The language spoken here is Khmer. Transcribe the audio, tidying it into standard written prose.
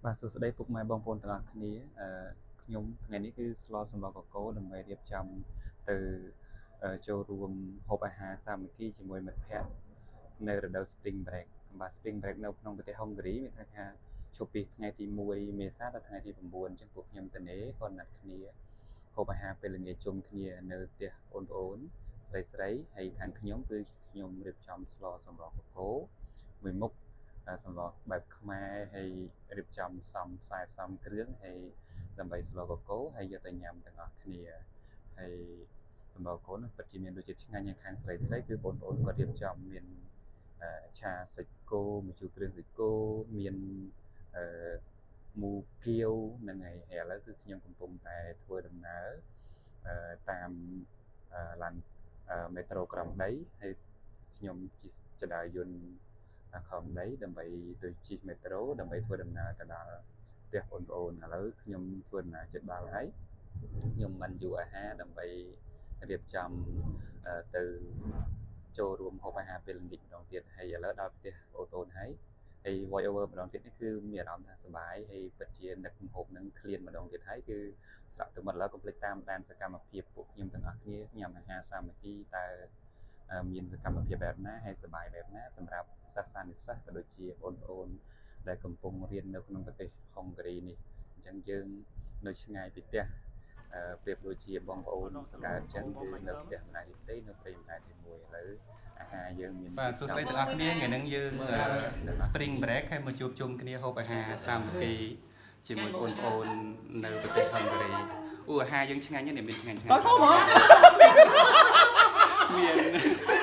បាទសួស្តីពុកម៉ែបងប្អូនទាំងអស់គ្នាខ្ញុំថ្ងៃនេះគឺស្លោសម្លកកូរដើម្បីរៀបចំទៅចូលរួមហូបអាហារសាមគ្គីជាមួយមិត្តភ័ក្តិនៅរដូវ Spring Break បាទ Spring Break នៅក្នុងប្រទេសហុងគ្រីមានថាជប់ពីថ្ងៃទី1មេសាដល់ថ្ងៃទី9អញ្ចឹងពួកខ្ញុំទៅនេះក៏ណាត់គ្នាហូបអាហារពេលល្ងាចជុំគ្នានៅផ្ទះបងប្អូនស្រីហើយខាងខ្ញុំគឺខ្ញុំរៀបចំស្លសម្លកកូរមួយមុខសម្លបែបខ្មែរហើយរៀបចំសំខ្សែផ្សំគ្រឿងហើយដើម្បីស្លកកូរហើយយកទៅញ៉ាំទាំងអស់គ្នាហើយសម្លកូរនោះពិតជាមានរសជាតិឆ្ងាញ់យ៉ាងខាងស្រីគឺបងប្អូនគាត់រៀបចំមានឆាសាច់គោម្ជូរគ្រឿងសាច់គោមានមូគៀវហ្នឹងហើយឥឡូវគឺខ្ញុំកំពុងតែធ្វើដំណើរតាមឡានមេត្រូក្រំដីហើយខ្ញុំជិះចរយន្តខំដីដើម្បីទៅជិះមេត្រូដើម្បីធ្វើដំណើរទៅដល់ផ្ទះបងប្អូនឥឡូវខ្ញុំធ្វើដំណើរជិតដល់ហើយខ្ញុំមិនយូរអាហារដើម្បីរៀបចំទៅចូលរួមហូបអាហារពេលល្ងាចម្ដងទៀតហើយឥឡូវដល់ផ្ទះបងប្អូនហើយ voice over ម្ដងទៀតនេះគឺមានអារម្មណ៍ថាសប្បាយហើយពិតជានឹកម្ហូបនឹងឃ្លានម្ដងទៀតហើយគឺស្រាប់ទៅមកឥឡូវកុំភ្លេចតាមដានសកម្មភាពពួកខ្ញុំទាំងអស់គ្នាញ៉ាំអាហារសាមគ្គីតើមានសកម្មភាពបែបណាហើយសប្បាយបែបណាសម្រាប់សិស្សានុសិស្សក៏ដូចជាបងប្អូនដែលកំពុងរៀននៅក្នុងប្រទេសហុងគ្រីនេះអញ្ចឹងយើងនៅឆ្ងាយពីផ្ទះប្រៀបដូចជាបងប្អូនកើតអញ្ចឹងគឺនៅផ្ទះម្ដាយទី2នៅព្រៃម្ដាយទី1ឥឡូវអាហារយើងមានបាទសួស្តីទាំងអស់គ្នាថ្ងៃនេះយើង Spring Break ហើយមកជួបជុំគ្នាហូបអាហារសាមគ្គីជាមួយបងប្អូននៅប្រទេសហុងគ្រីអាហារយើងឆ្ងាញ់ណាស់មានឆ្ងាញ់តោះហូបមកមាន